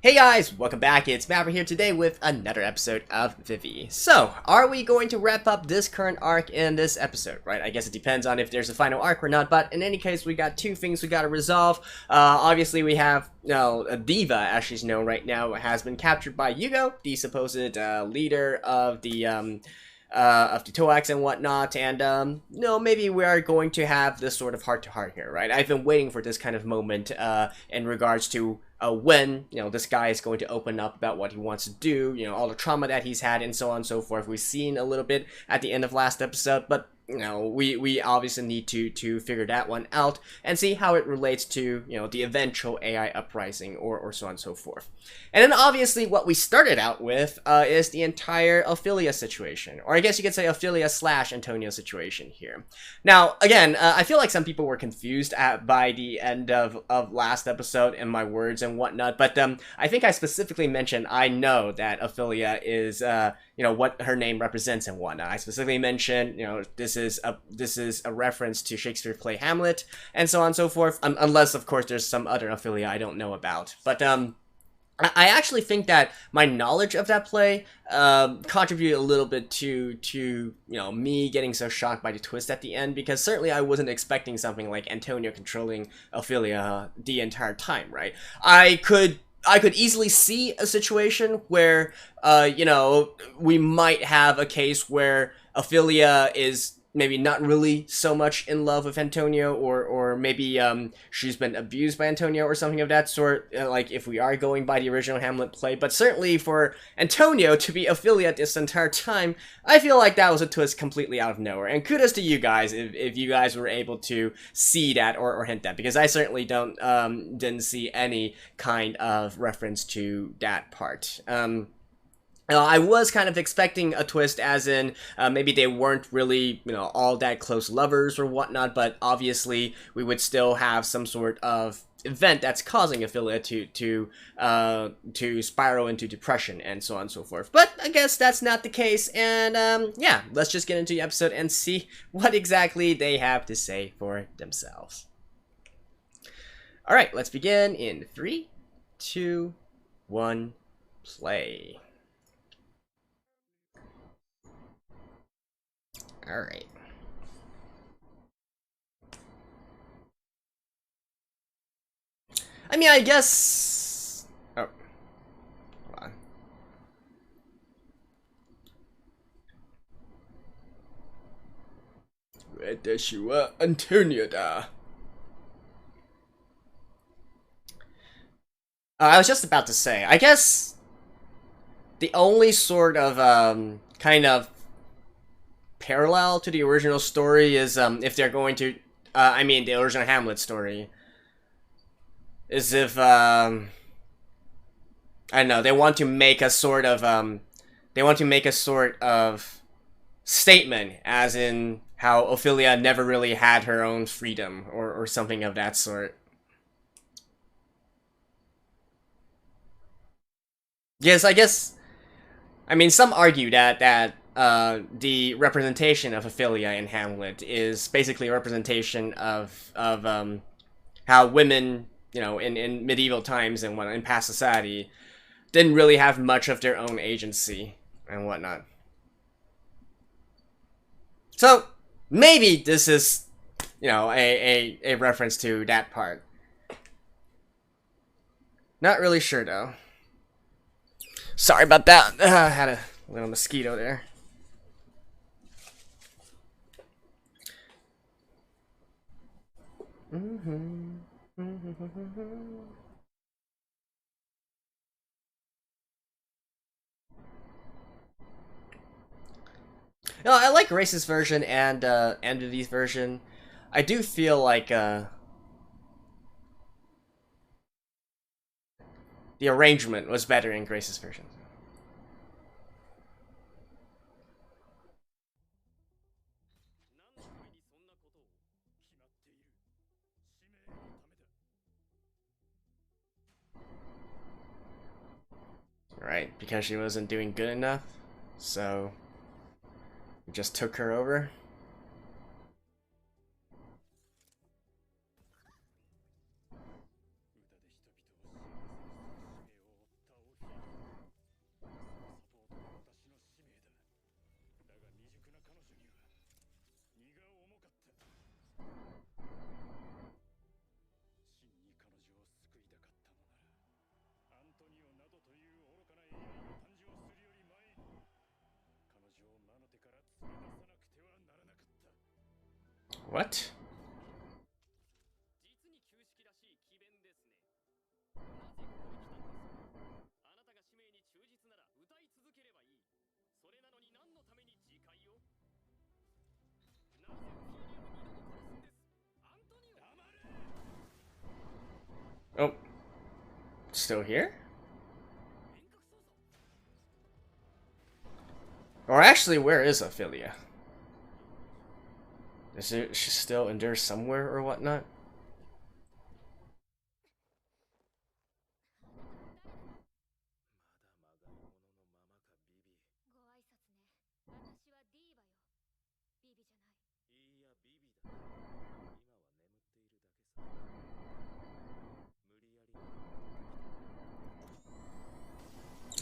Hey guys, welcome back. It's Mapper here today with another episode of Vivy. So, are we going to wrap up this current arc in this episode, right? I guess it depends on if there's a final arc or not, but in any case, we got two things we gotta resolve. Obviously, we have, Diva, as she's known right now, has been captured by Yugo, the supposed leader of the Toax and whatnot, and maybe we are going to have this sort of heart-to-heart here, right? I've been waiting for this kind of moment in regards to when, this guy is going to open up about what he wants to do, all the trauma that he's had and so on and so forth. We've seen a little bit at the end of last episode, but we obviously need to figure that one out and see how it relates to, the eventual AI uprising or so on and so forth. And then obviously what we started out with is the entire Ophelia situation, or I guess you could say Ophelia / Antonio situation here. Now, again, I feel like some people were confused by the end of last episode and my words and whatnot, but I think I specifically mentioned I know that Ophelia is what her name represents and whatnot. I specifically mentioned, this is a reference to Shakespeare's play Hamlet, and so on and so forth, unless, of course, there's some other Ophelia I don't know about. But, I actually think that my knowledge of that play contributed a little bit to me getting so shocked by the twist at the end, because certainly I wasn't expecting something like Antonio controlling Ophelia the entire time, right? I could easily see a situation where, we might have a case where Ophelia is maybe not really so much in love with Antonio, or maybe she's been abused by Antonio or something of that sort, like if we are going by the original Hamlet play. But certainly for Antonio to be Ophelia this entire time, I feel like that was a twist completely out of nowhere. And kudos to you guys if you guys were able to see that or hint that, because I certainly didn't see any kind of reference to that part. I was kind of expecting a twist, as in maybe they weren't really, all that close lovers or whatnot, but obviously we would still have some sort of event that's causing Ophelia to spiral into depression and so on and so forth. But I guess that's not the case, and yeah, let's just get into the episode and see what exactly they have to say for themselves. All right, let's begin in 3, 2, 1, play. Alright. I mean, I guess... Oh. Hold on. Antonio da. I was just about to say, I guess the only sort of, kind of parallel to the original story is if they're going to the original Hamlet story is if I don't know, they want to make a sort of statement, as in how Ophelia never really had her own freedom or something of that sort. Yes, I guess, some argue that the representation of Ophelia in Hamlet is basically a representation of how women, in medieval times and in past society, didn't really have much of their own agency and whatnot. So maybe this is, a reference to that part. Not really sure though. Sorry about that. I had a little mosquito there. I like Grace's version and Vivi's version. I do feel like the arrangement was better in Grace's version. Right, because she wasn't doing good enough, so we just took her over. What? Oh. Still here? Or actually, where is Ophelia? Is she still in there somewhere or whatnot?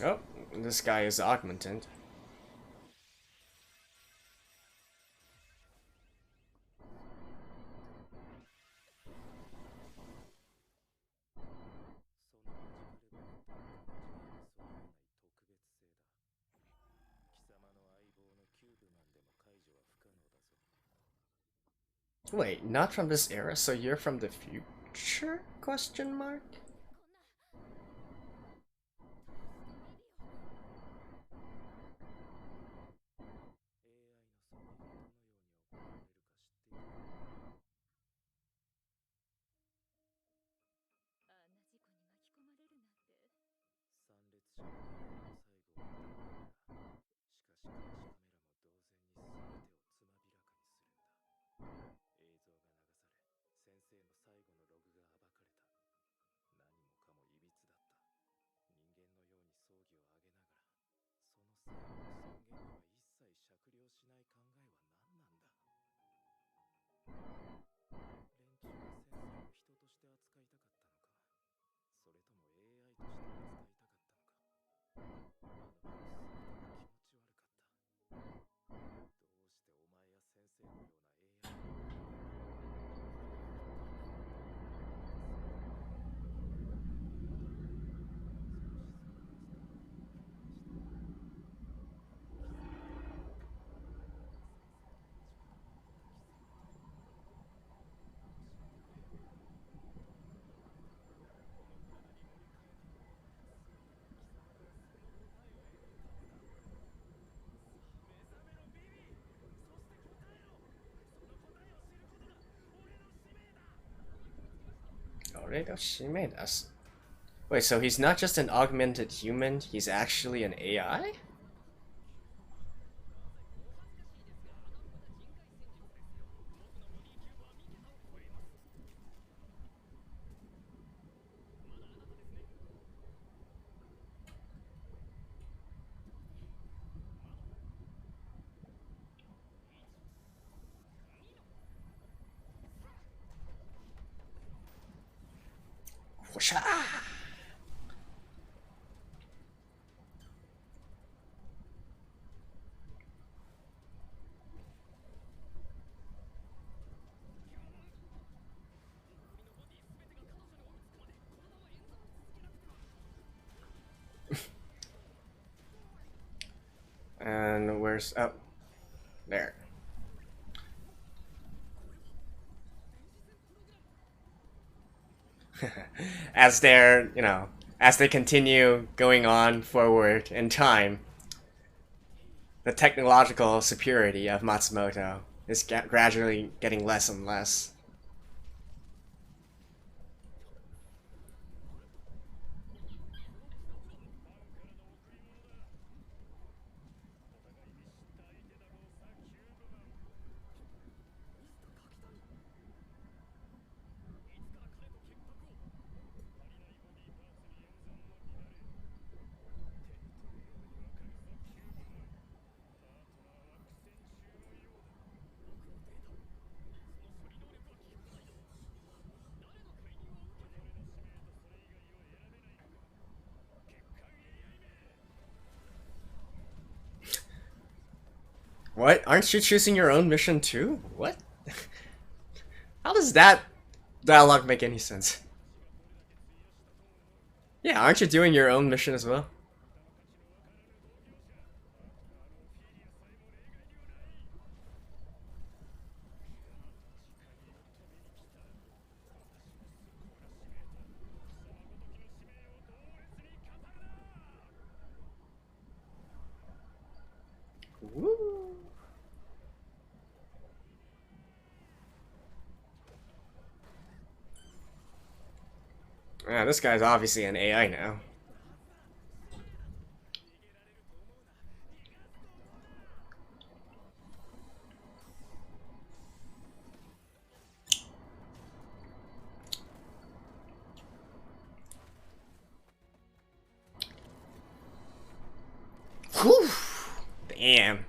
Oh, this guy is augmented. Wait, not from this era, so you're from the future? Question mark? Alright, she made us. Wait, so he's not just an augmented human, he's actually an AI? Whoosha! And where's... oh. There. As they're, as they continue going on forward in time, the technological superiority of Matsumoto is gradually getting less and less. What? Aren't you choosing your own mission too? What? How does that dialogue make any sense? Yeah, aren't you doing your own mission as well? Wow, this guy's obviously an AI now. Whew! Damn.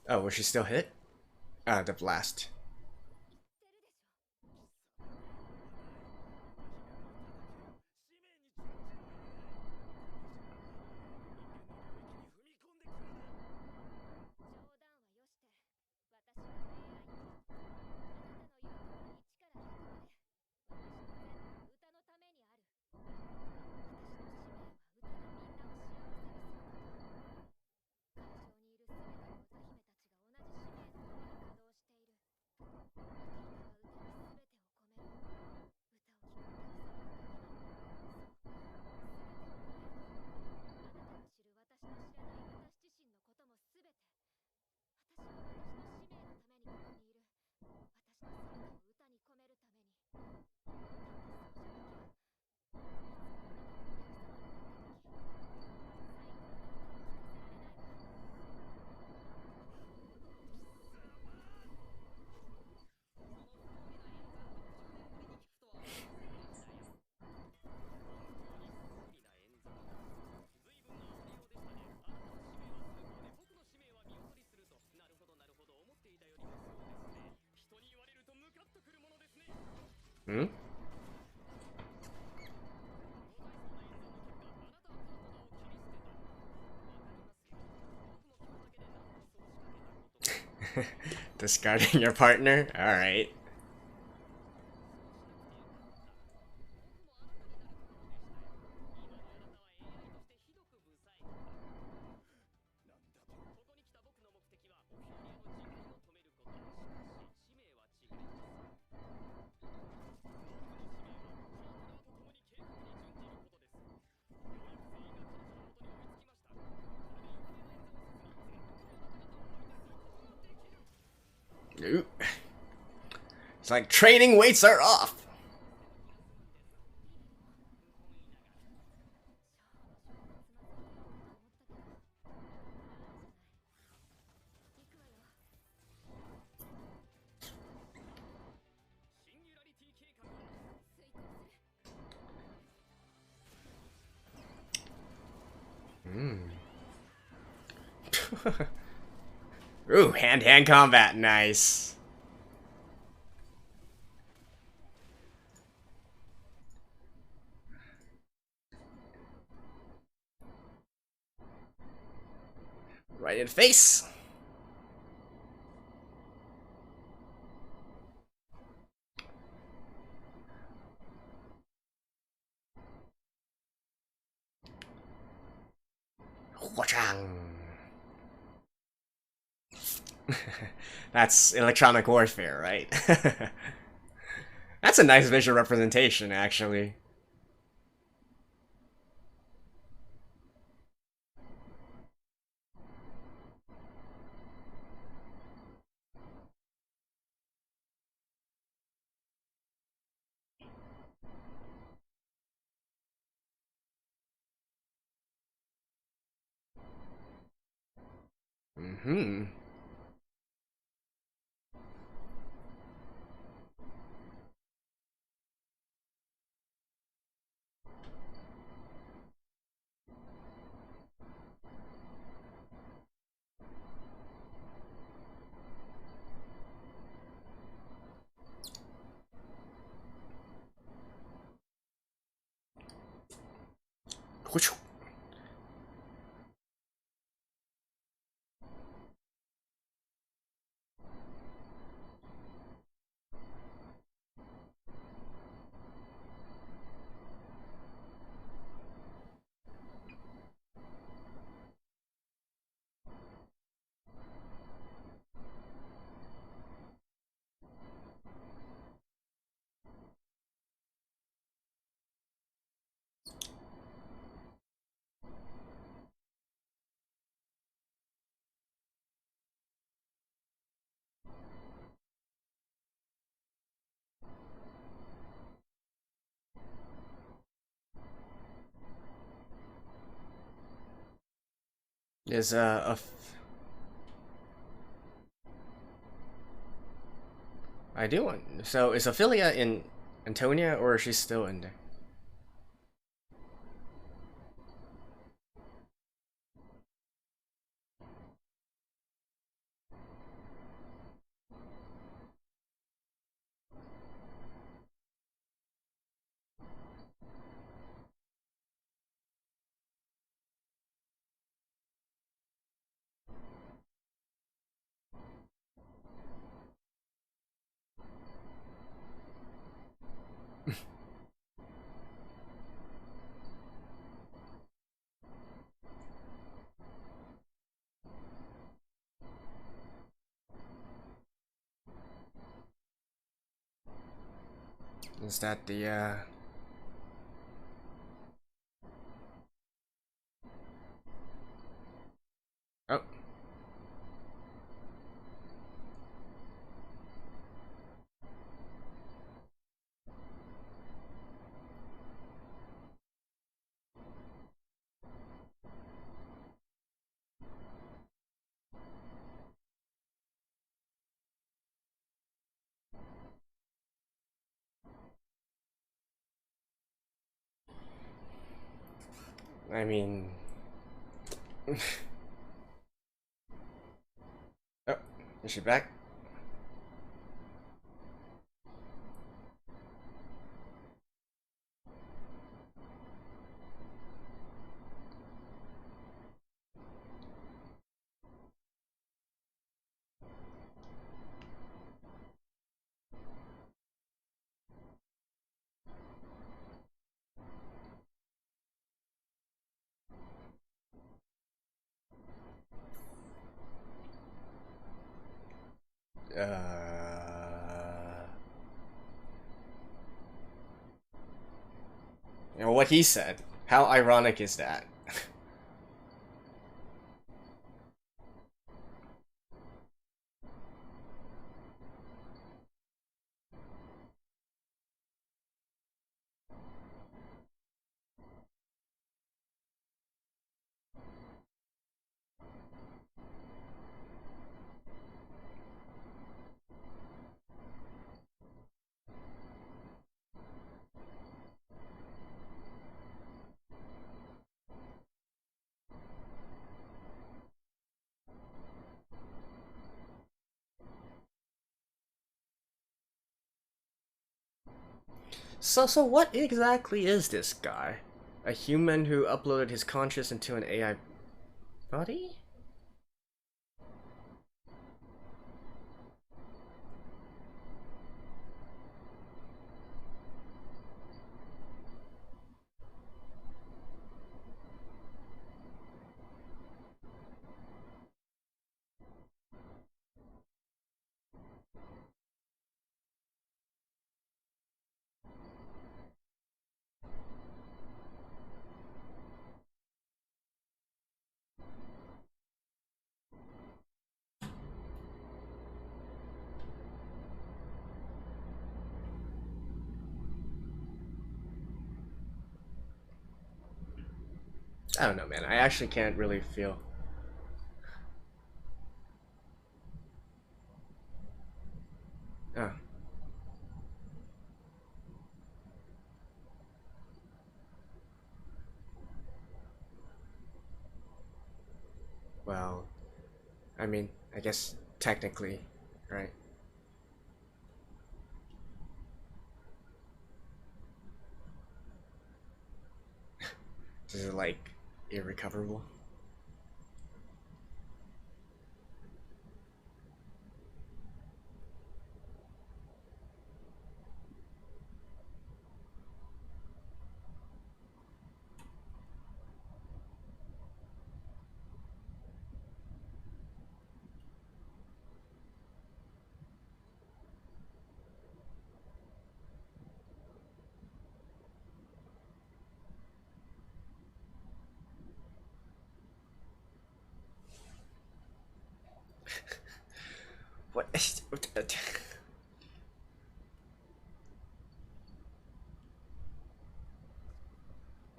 Oh, was she still hit? The blast. Hmm? Discarding your partner? Alright. Ooh. It's like training weights are off. Ooh, hand-to-hand combat, nice. Right in the face. That's electronic warfare, right? That's a nice visual representation, actually. Mm-hmm. Whoosh. Is I do want. So is Ophelia in Antonia, or is she still in there? Is that the Oh. I mean, oh, is she back? You know what he said. How ironic is that? So what exactly is this guy? A human who uploaded his conscious into an AI body? I don't know, man. I actually can't really feel. Oh, well, I mean, I guess technically, right? Is it like irrecoverable? What?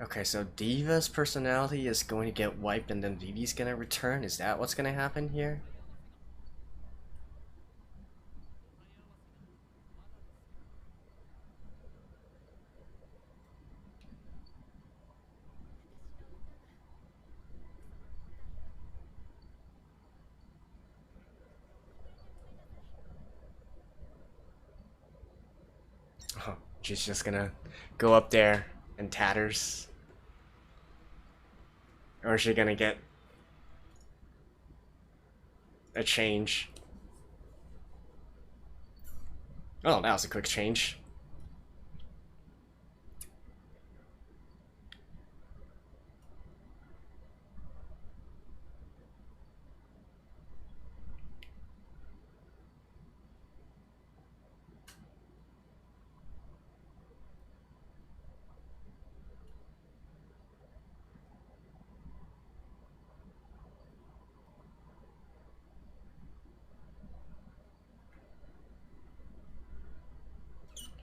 Okay, so Diva's personality is going to get wiped and then Vivi's gonna return? Is that what's gonna happen here? Oh, she's just gonna go up there in tatters? Or is she gonna get a change? Oh, that was a quick change.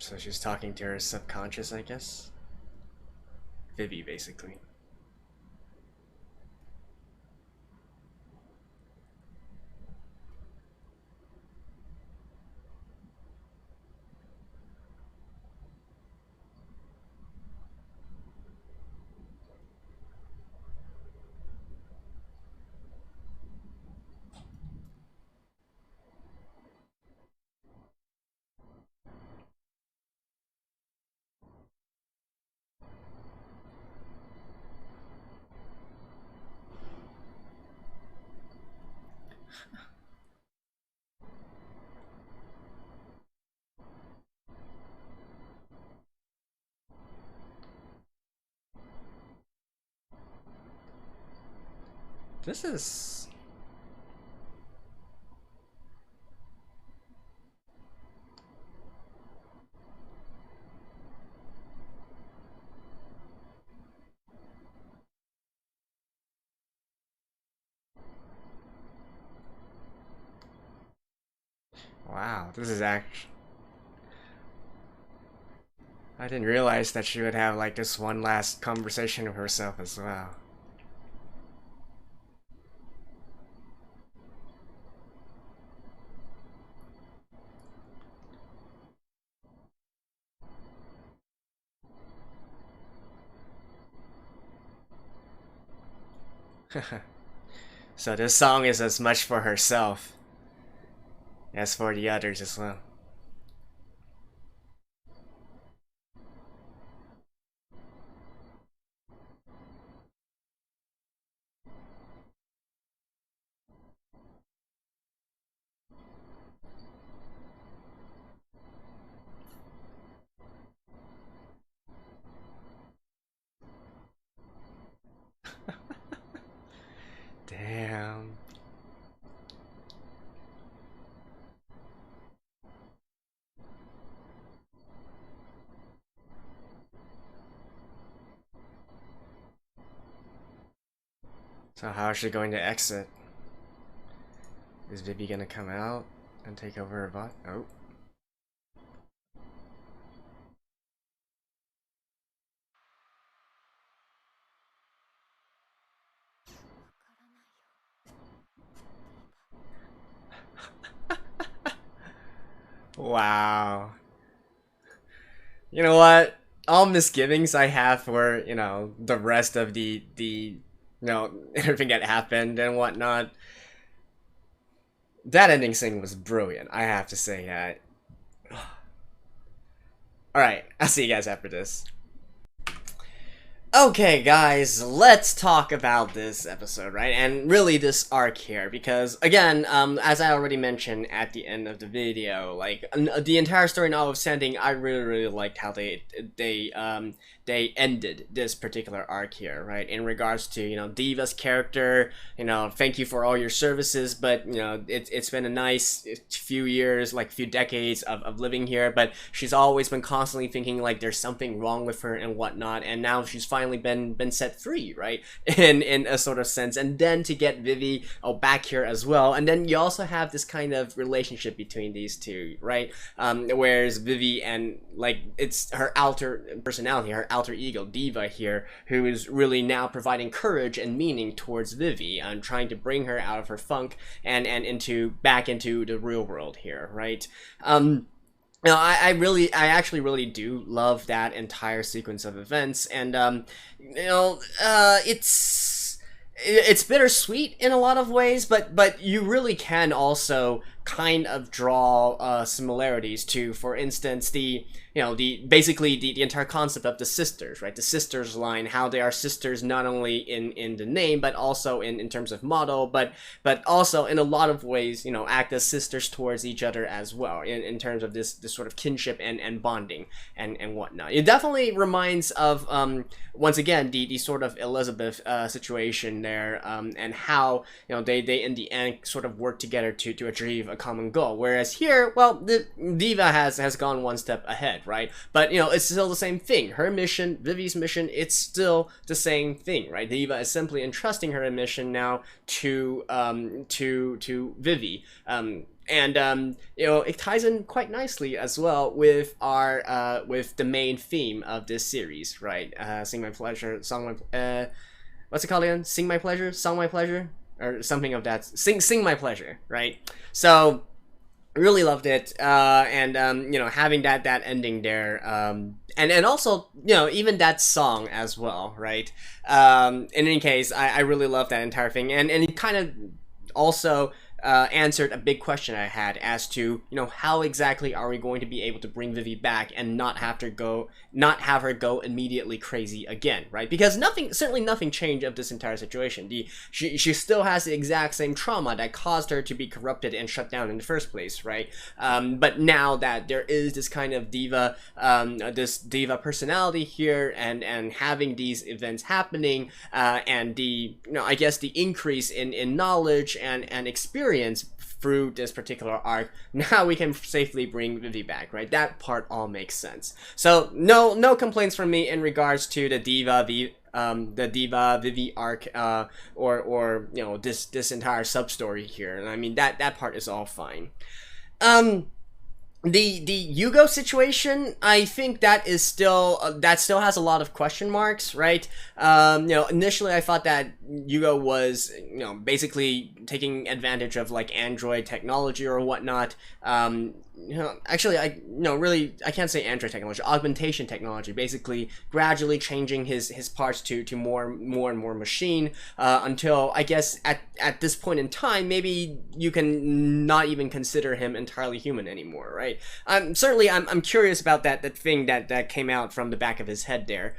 So she's talking to her subconscious, I guess? Vivy, basically. This is... Wow, this is actually... I didn't realize that she would have like this one last conversation with herself as well. So this song is as much for herself as for the others as well. Damn. So how is she going to exit? Is Vivy gonna come out and take over her bot? Oh. Wow. You know what? All misgivings I have for, you know, the rest of you know, everything that happened and whatnot. That ending scene was brilliant, I have to say that. Alright, I'll see you guys after this. Okay, guys, let's talk about this episode, right? And really this arc here, because again, as I already mentioned at the end of the video, like the entire story now of Sending, I really liked how they ended this particular arc here, right? In regards to, you know, Diva's character, you know, thank you for all your services, but you know, it's been a nice few years, like few decades of living here, but she's always been constantly thinking like there's something wrong with her and whatnot, and now she's finally finally been set free, right? In a sort of sense, and then to get Vivy back here as well, and then you also have this kind of relationship between these two, right? Whereas Vivy and like it's her alter personality, her alter ego Diva here, who is really now providing courage and meaning towards Vivy and trying to bring her out of her funk and back into the real world here, right? No, I actually really do love that entire sequence of events, and it's bittersweet in a lot of ways, but you really can also kind of draw similarities to, for instance, basically the entire concept of the sisters, right? The sisters line, how they are sisters not only in the name, but also in terms of model, but also in a lot of ways, act as sisters towards each other as well, in terms of this sort of kinship and bonding and whatnot. It definitely reminds of, once again, the sort of Elizabeth situation there, and how, they in the end sort of work together to achieve a common goal. Whereas here, well, the Diva has gone one step ahead, right? But it's still the same thing. Her mission, Vivy's mission, it's still the same thing, right? Diva is simply entrusting her mission now to Vivy. It ties in quite nicely as well with our with the main theme of this series, right? Sing My Pleasure, Song My what's it called again? Sing My Pleasure, Song My Pleasure, or something of that. Sing My Pleasure, right? So really loved it, and having that ending there, and also even that song as well, right? In any case, I really love that entire thing, and it kind of also answered a big question I had as to how exactly are we going to be able to bring Vivy back and not have her go immediately crazy again, right? Because certainly nothing changed of this entire situation. She still has the exact same trauma that caused her to be corrupted and shut down in the first place, right? But now that there is this kind of diva personality here, and having these events happening, and I guess the increase in knowledge and experience through this particular arc, now we can safely bring Vivy back, right? That part all makes sense. So no complaints from me in regards to the Diva Vivy arc, or this entire sub story here. And I mean that part is all fine. The Yugo situation, I think that is still has a lot of question marks, right? Initially I thought that Yugo was basically taking advantage of like Android technology or whatnot. Actually, I can't say Android technology, augmentation technology, basically gradually changing his parts to more and more machine, until I guess at this point in time, maybe you can not even consider him entirely human anymore, right? I'm curious about that thing that came out from the back of his head there.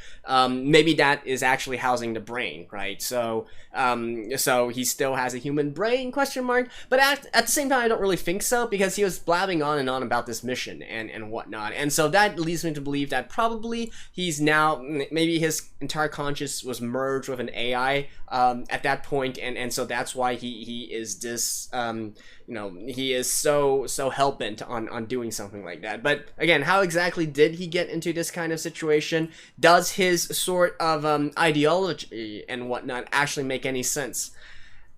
Maybe that is actually housing the brain, right? So he still has a human brain, question mark, but at the same time I don't really think so, because he was blabbing on and on about this mission and whatnot, and so that leads me to believe that probably he's now, maybe his entire conscious was merged with an AI at that point, and so that's why he is this he is so hell-bent on doing something like that. But again, how exactly did he get into this kind of situation? Does his sort of ideology and whatnot actually make any sense?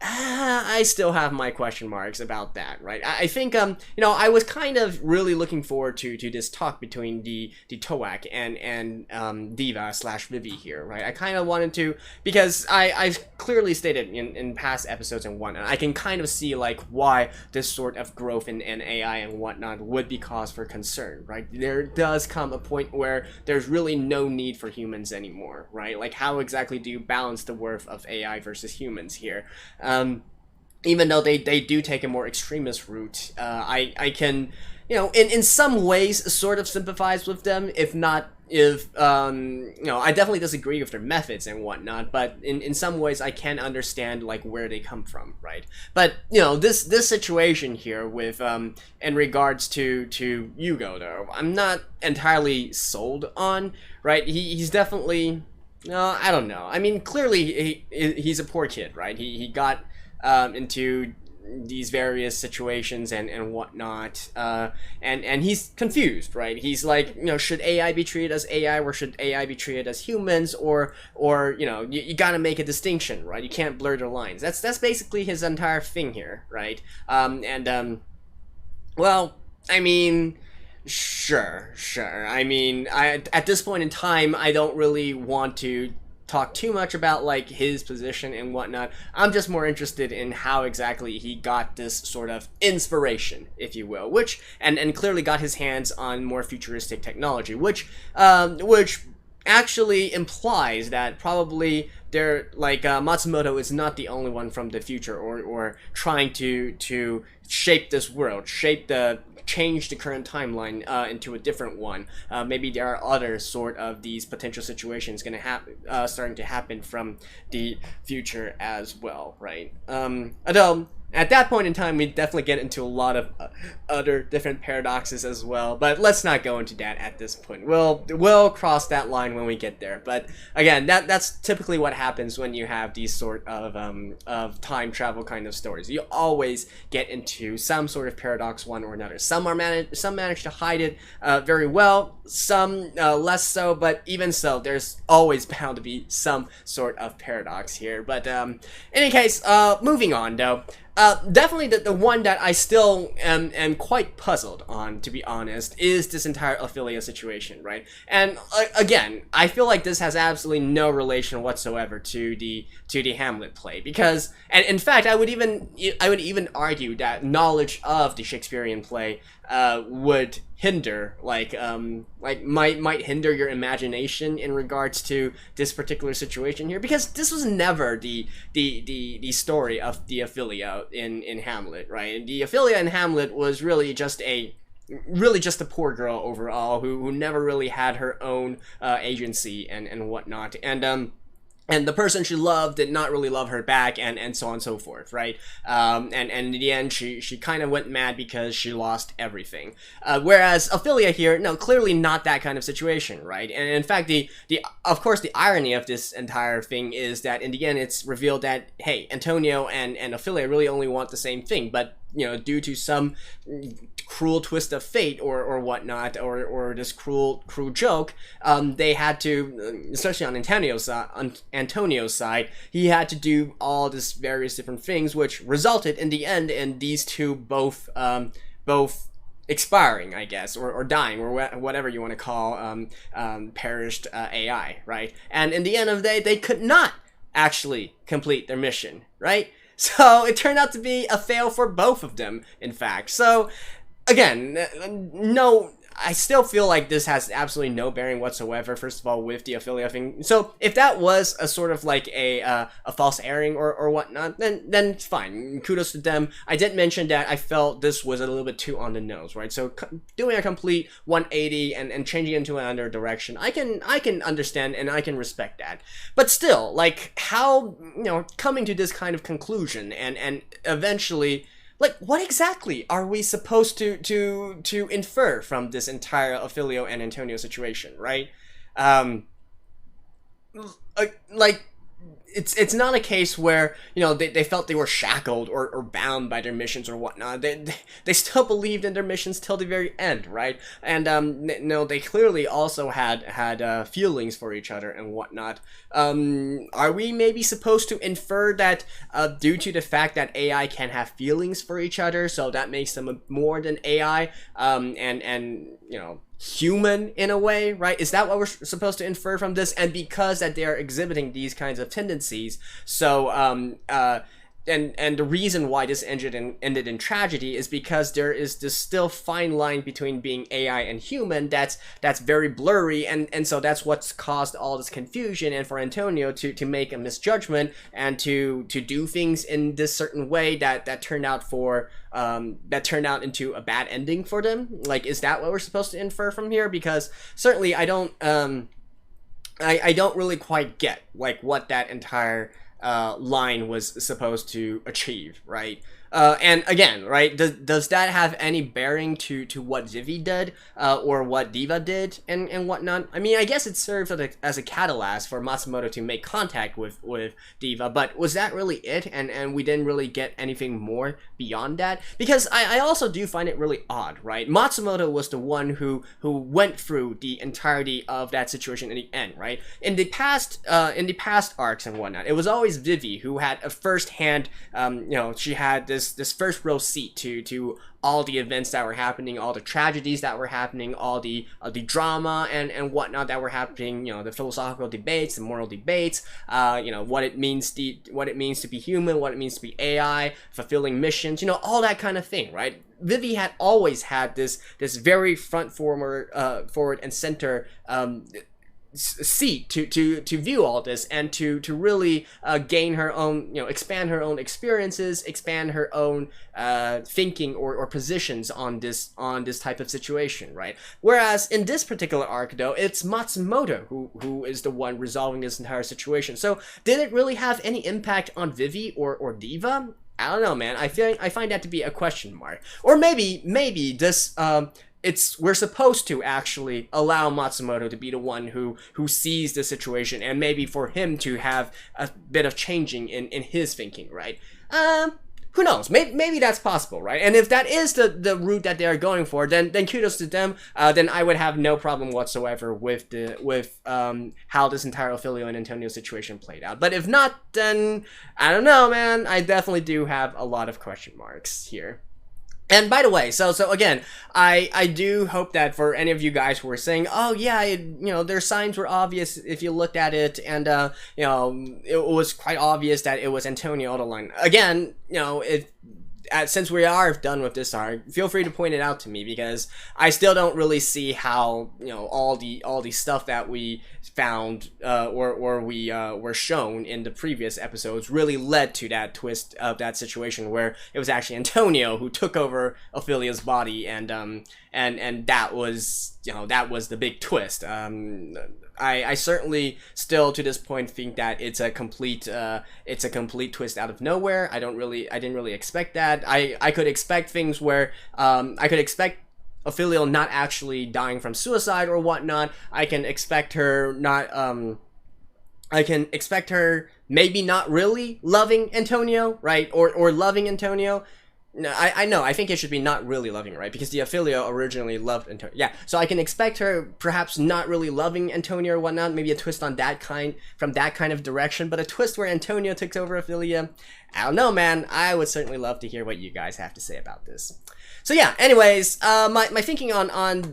I still have my question marks about that, right? I think, I was kind of really looking forward to this talk between the Toak and Diva / Vivy here, right? I kind of wanted to, because I've clearly stated in past episodes and whatnot, I can kind of see like why this sort of growth in AI and whatnot would be cause for concern, right? There does come a point where there's really no need for humans anymore, right? Like, how exactly do you balance the worth of AI versus humans here? Even though they do take a more extremist route, I can, in some ways sort of sympathize with them, I definitely disagree with their methods and whatnot, but in some ways I can understand like where they come from, right? But this situation here with in regards to Yugo though, I'm not entirely sold on, right? He's definitely, I don't know. I mean, clearly he's a poor kid, right? He got into these various situations and whatnot, and he's confused, right? He's like, should AI be treated as AI, or should AI be treated as humans, or you gotta make a distinction, right? You can't blur the lines. That's basically his entire thing here, right? Well, I mean, sure. I mean, at this point in time, I don't really want to talk too much about like his position and whatnot. I'm just more interested in how exactly he got this sort of inspiration, if you will, which and clearly got his hands on more futuristic technology, which actually implies that probably Matsumoto is not the only one from the future or trying to shape this world, change the current timeline into a different one. Maybe there are other sort of these potential situations going to happen, starting to happen from the future as well, right? Although at that point in time, we definitely get into a lot of other different paradoxes as well, but let's not go into that at this point. We'll cross that line when we get there. But again, that's typically what happens when you have these sort of time travel kind of stories. You always get into some sort of paradox, one or another. Some manage to hide it very well, some less so. But even so, there's always bound to be some sort of paradox here. But in any case, moving on though. Definitely the one that I still am quite puzzled on, to be honest, is this entire Ophelia situation, right? And again, I feel like this has absolutely no relation whatsoever to the Hamlet play, because, and in fact, I would even argue that knowledge of the Shakespearean play would hinder, might hinder your imagination in regards to this particular situation here, because this was never the story of the Ophelia in Hamlet, right? The Ophelia in Hamlet was really just a poor girl overall who never really had her own agency and whatnot, and the person she loved did not really love her back, and so on and so forth, right? And in the end, she kind of went mad because she lost everything. Whereas Ophelia here, no, clearly not that kind of situation, right? And in fact, of course, the irony of this entire thing is that in the end, it's revealed that, hey, Antonio and Ophelia really only want the same thing, but due to some cruel twist of fate or whatnot, or this cruel joke, they had to, especially on Antonio's side, he had to do all this various different things, which resulted in the end in these two both expiring, I guess, or dying, or whatever you want to call perished AI, right? And in the end of the day, they could not actually complete their mission, right? So it turned out to be a fail for both of them, in fact. So again, no, I still feel like this has absolutely no bearing whatsoever, first of all, with the Ophelia thing. So if that was a sort of like a false airing or whatnot, then it's fine. Kudos to them. I did mention that I felt this was a little bit too on the nose, right? So doing a complete 180 and changing into another direction, I can understand and I can respect that. But still, like, how, coming to this kind of conclusion and eventually, like, what exactly are we supposed to infer from this entire Ophelia and Antonio situation, right? It's not a case where they felt they were shackled or bound by their missions or whatnot. They still believed in their missions till the very end, right? And they clearly also had feelings for each other and whatnot. Are we maybe supposed to infer that due to the fact that AI can have feelings for each other, so that makes them more than AI, and human in a way, right? Is that what we're supposed to infer from this? And because that they are exhibiting these kinds of tendencies, so and the reason why this ended in tragedy is because there is this still fine line between being AI and human that's very blurry, and so that's what's caused all this confusion, and for Antonio to make a misjudgment and to do things in this certain way that turned out into a bad ending for them. Like, is that what we're supposed to infer from here? Because certainly I don't really quite get like what that entire line was supposed to achieve, right? And again, right, does that have any bearing to what Vivy did, or what Diva did and whatnot? I mean, I guess it served as a catalyst for Matsumoto to make contact with Diva, but was that really it? And we didn't really get anything more beyond that? Because I also do find it really odd, right? Matsumoto was the one who went through the entirety of that situation in the end, right? In the past arcs and whatnot, it was always Vivy who had a first-hand, she had this first row seat to all the events that were happening, all the tragedies that were happening, all the drama and whatnot that were happening, the philosophical debates, the moral debates, what it means to be human, what it means to be AI, fulfilling missions, all that kind of thing, right? Vivy had always had this very forward and center seat to view all this and to really gain her own, expand her own experiences, expand her own thinking or positions on this type of situation, right? Whereas in this particular arc, though, it's Matsumoto who is the one resolving this entire situation. So did it really have any impact on Vivy or Diva? I don't know, man. I find that to be a question mark. Or maybe this we're supposed to actually allow Matsumoto to be the one who sees the situation, and maybe for him to have a bit of changing in his thinking, right? Who knows? Maybe that's possible, right? And if that is the route that they are going for, then kudos to them. Then I would have no problem whatsoever with how this entire Ophelia and Antonio situation played out. But if not, then I don't know, man. I definitely do have a lot of question marks here. And by the way, so again, I do hope that for any of you guys who are saying, oh yeah, their signs were obvious if you looked at it, and it was quite obvious that it was Antonio all along. Again, since we are done with this arc, feel free to point it out to me, because I still don't really see how all the stuff that we found or we were shown in the previous episodes really led to that twist of that situation where it was actually Antonio who took over Ophelia's body, and that was the big twist. I certainly still to this point think that it's a complete twist out of nowhere. I didn't really expect that. I could expect things where I could expect Ophelia not actually dying from suicide or whatnot. I can expect her maybe not really loving Antonio, right? Or loving Antonio. No, I know. I think it should be not really loving, right? Because the Ophelia originally loved Antonio. Yeah, so I can expect her perhaps not really loving Antonio or whatnot. Maybe a twist from that kind of direction. But a twist where Antonio takes over Ophelia, I don't know, man. I would certainly love to hear what you guys have to say about this. So yeah, anyways, my thinking on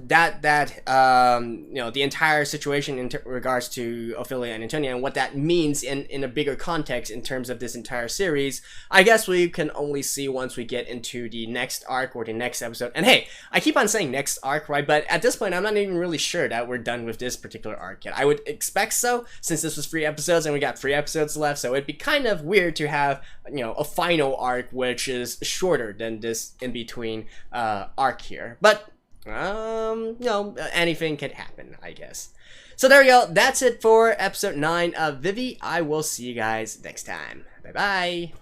that the entire situation in regards to Ophelia and Antonio and what that means in a bigger context in terms of this entire series, I guess we can only see once we get into the next arc or the next episode. And hey, I keep on saying next arc, right? But at this point, I'm not even really sure that we're done with this particular arc yet. I would expect so, since this was 3 episodes and we got 3 episodes left, so it'd be kind of weird to have a final arc which is shorter than this in between arc here. But anything could happen, I guess. So there we go. That's it for episode 9 of Vivy. I will see you guys next time. Bye bye.